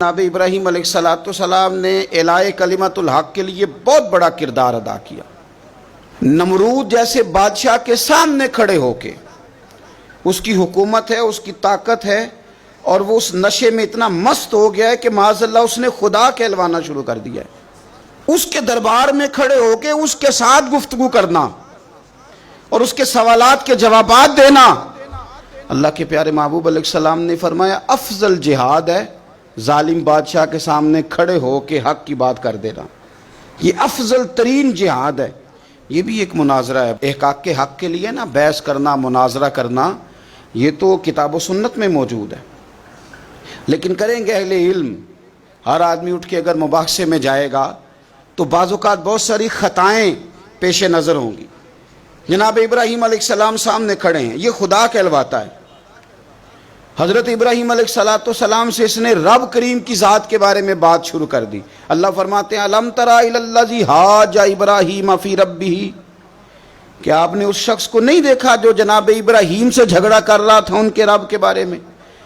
جناب ابراہیم علیہ السلام نے اعلاء کلمت الحق کے لیے بہت بڑا کردار ادا کیا۔ نمرود جیسے بادشاہ کے سامنے کھڑے ہو کے، اس کی حکومت ہے، اس کی طاقت ہے، اور وہ اس نشے میں اتنا مست ہو گیا ہے کہ معاذ اللہ اس نے خدا کہلوانا شروع کر دیا ہے۔ اس کے دربار میں کھڑے ہو کے اس کے ساتھ گفتگو کرنا اور اس کے سوالات کے جوابات دینا، اللہ کے پیارے محبوب علیہ السلام نے فرمایا افضل جہاد ہے ظالم بادشاہ کے سامنے کھڑے ہو کے حق کی بات کر دینا۔ یہ افضل ترین جہاد ہے۔ یہ بھی ایک مناظرہ ہے احقاق کے حق کے لیے نا، بحث کرنا، مناظرہ کرنا، یہ تو کتاب و سنت میں موجود ہے۔ لیکن کریں گے اہل علم، ہر آدمی اٹھ کے اگر مباحثے میں جائے گا تو بعض اوقات بہت ساری خطائیں پیش نظر ہوں گی۔ جناب ابراہیم علیہ السلام سامنے کھڑے ہیں، یہ خدا کہلواتا ہے۔ حضرت ابراہیم علیہ السلام سے اس نے رب کریم کی ذات کے بارے میں بات شروع کر دی۔ اللہ فرماتے ہیں الم تری الی الذی حاج ابراہیم فی ربہ، کیا آپ نے اس شخص کو نہیں دیکھا جو جناب ابراہیم سے جھگڑا کر رہا تھا ان کے رب کے بارے میں؟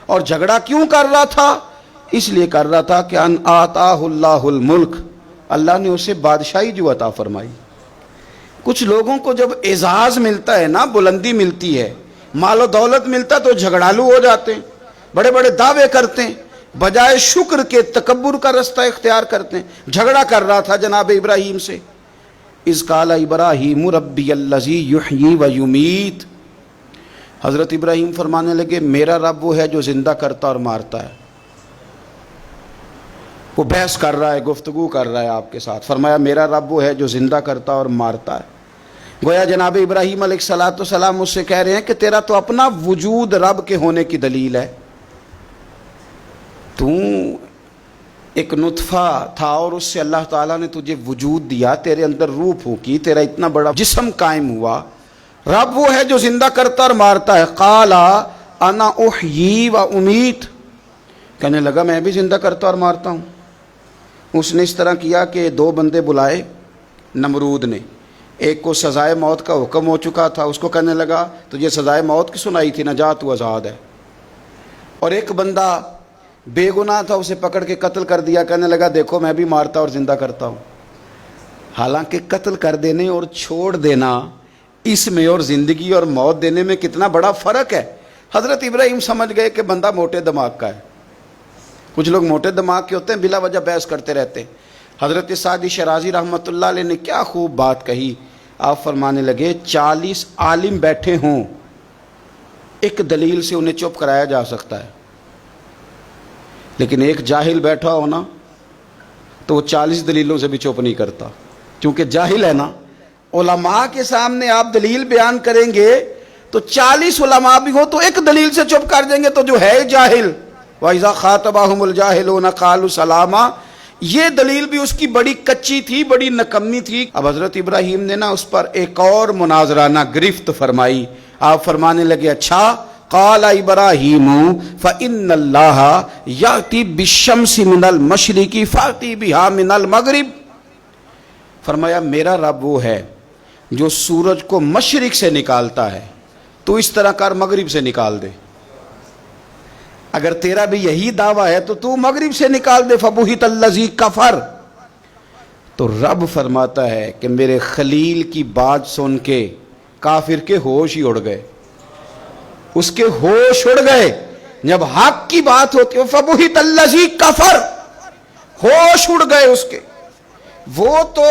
اور جھگڑا کیوں کر رہا تھا؟ اس لیے کر رہا تھا کہ ان آتاہ اللہ الملک، اللہ نے اسے بادشاہی جو عطا فرمائی۔ کچھ لوگوں کو جب اعزاز ملتا ہے نا، بلندی ملتی ہے، مال و دولت ملتا تو جھگڑالو ہو جاتے ہیں، بڑے بڑے دعوے کرتے ہیں، بجائے شکر کے تکبر کا رستہ اختیار کرتے ہیں۔ جھگڑا کر رہا تھا جناب ابراہیم سے۔ اذ قال ابراہیم ربی الذی یحیی و یمیت، حضرت ابراہیم فرمانے لگے میرا رب وہ ہے جو زندہ کرتا اور مارتا ہے۔ وہ بحث کر رہا ہے، گفتگو کر رہا ہے آپ کے ساتھ، فرمایا میرا رب وہ ہے جو زندہ کرتا اور مارتا ہے۔ گویا جناب ابراہیم علیہ السلام اس سے کہہ رہے ہیں کہ تیرا تو اپنا وجود رب کے ہونے کی دلیل ہے۔ تو ایک نطفہ تھا اور اس سے اللہ تعالیٰ نے تجھے وجود دیا، تیرے اندر روح پھونکی، تیرا اتنا بڑا جسم قائم ہوا۔ رب وہ ہے جو زندہ کرتا اور مارتا ہے۔ قال انا احیی و امیت، کہنے لگا میں بھی زندہ کرتا اور مارتا ہوں۔ اس نے اس طرح کیا کہ دو بندے بلائے نمرود نے، ایک کو سزائے موت کا حکم ہو چکا تھا، اس کو کہنے لگا تجھے سزائے موت کی سنائی تھی، نجات تو آزاد ہے۔ اور ایک بندہ بے گناہ تھا، اسے پکڑ کے قتل کر دیا، کہنے لگا دیکھو میں بھی مارتا اور زندہ کرتا ہوں۔ حالانکہ قتل کر دینے اور چھوڑ دینا، اس میں اور زندگی اور موت دینے میں کتنا بڑا فرق ہے۔ حضرت ابراہیم سمجھ گئے کہ بندہ موٹے دماغ کا ہے۔ کچھ لوگ موٹے دماغ کے ہوتے ہیں، بلا وجہ بحث کرتے رہتے ہیں۔ حضرت سعدی شرازی رحمۃ اللہ علیہ نے کیا خوب بات کہی، آپ فرمانے لگے 40 عالم بیٹھے ہوں، ایک دلیل سے انہیں چپ کرایا جا سکتا ہے، لیکن ایک جاہل بیٹھا ہونا تو وہ 40 دلیلوں سے بھی چپ نہیں کرتا، کیونکہ جاہل ہے نا۔ علماء کے سامنے آپ دلیل بیان کریں گے تو 40 علماء بھی ہو تو ایک دلیل سے چپ کر دیں گے تو جو ہے جاہل، وَإِذَا خَاطَبَهُمُ الْجَاهِلُونَ قَالُوا سَلَامًا، یہ دلیل بھی اس کی بڑی کچی تھی، بڑی نکمی تھی۔ اب حضرت ابراہیم نے نا اس پر ایک اور مناظرانہ گرفت فرمائی۔ آپ فرمانے لگے اچھا، قال ابراہیم فإن اللہ یأتی بالشمس من المشرق فأتی بہا من المغرب، فرمایا میرا رب وہ ہے جو سورج کو مشرق سے نکالتا ہے، تو اس طرح کر مغرب سے نکال دے۔ اگر تیرا بھی یہی دعویٰ ہے تو مغرب سے نکال دے۔ فبہت الذی کفر، تو رب فرماتا ہے کہ میرے خلیل کی بات سن کے کافر کے ہوش ہی اڑ گئے، اس کے ہوش اڑ گئے۔ جب حق کی بات ہوتی ہے فبہت الذی کفر، ہوش اڑ گئے اس کے، وہ تو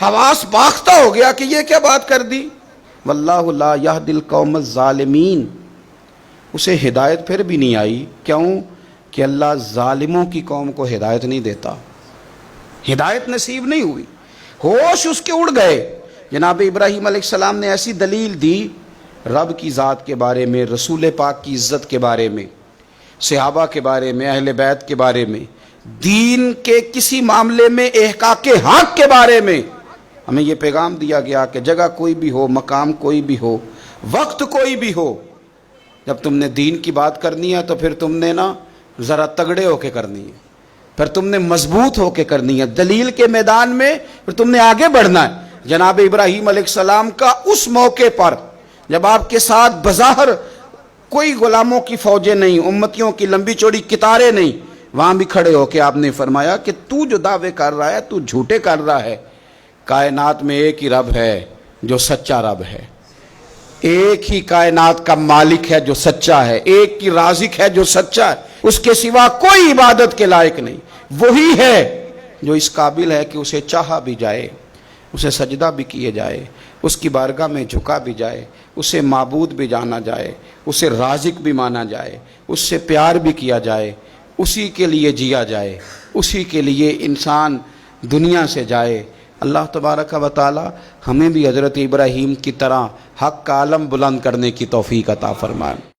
حواس باختہ ہو گیا کہ یہ کیا بات کر دی۔ واللہ لا یہدی القوم الظالمین، اسے ہدایت پھر بھی نہیں آئی، کیوں کہ اللہ ظالموں کی قوم کو ہدایت نہیں دیتا، ہدایت نصیب نہیں ہوئی، ہوش اس کے اڑ گئے۔ جناب ابراہیم علیہ السلام نے ایسی دلیل دی رب کی ذات کے بارے میں، رسول پاک کی عزت کے بارے میں، صحابہ کے بارے میں، اہل بیت کے بارے میں، دین کے کسی معاملے میں احقاق حق کے بارے میں۔ ہمیں یہ پیغام دیا گیا کہ جگہ کوئی بھی ہو، مقام کوئی بھی ہو، وقت کوئی بھی ہو، جب تم نے دین کی بات کرنی ہے تو پھر تم نے نا ذرا تگڑے ہو کے کرنی ہے، پھر تم نے مضبوط ہو کے کرنی ہے، دلیل کے میدان میں پھر تم نے آگے بڑھنا ہے۔ جناب ابراہیم علیہ السلام کا اس موقع پر جب آپ کے ساتھ بظاہر کوئی غلاموں کی فوجیں نہیں، امتیوں کی لمبی چوڑی قطاریں نہیں، وہاں بھی کھڑے ہو کے آپ نے فرمایا کہ تو جو دعوے کر رہا ہے تو جھوٹے کر رہا ہے، کائنات میں ایک ہی رب ہے جو سچا رب ہے، ایک ہی کائنات کا مالک ہے جو سچا ہے، ایک ہی رازق ہے جو سچا ہے، اس کے سوا کوئی عبادت کے لائق نہیں، وہی ہے جو اس قابل ہے کہ اسے چاہا بھی جائے، اسے سجدہ بھی کیے جائے، اس کی بارگاہ میں جھکا بھی جائے، اسے معبود بھی جانا جائے، اسے رازق بھی مانا جائے، اس سے پیار بھی کیا جائے، اسی کے لیے جیا جائے، اسی کے لیے انسان دنیا سے جائے۔ اللہ تبارک و تعالی ہمیں بھی حضرت ابراہیم کی طرح حق کا علم بلند کرنے کی توفیق عطا فرمائے۔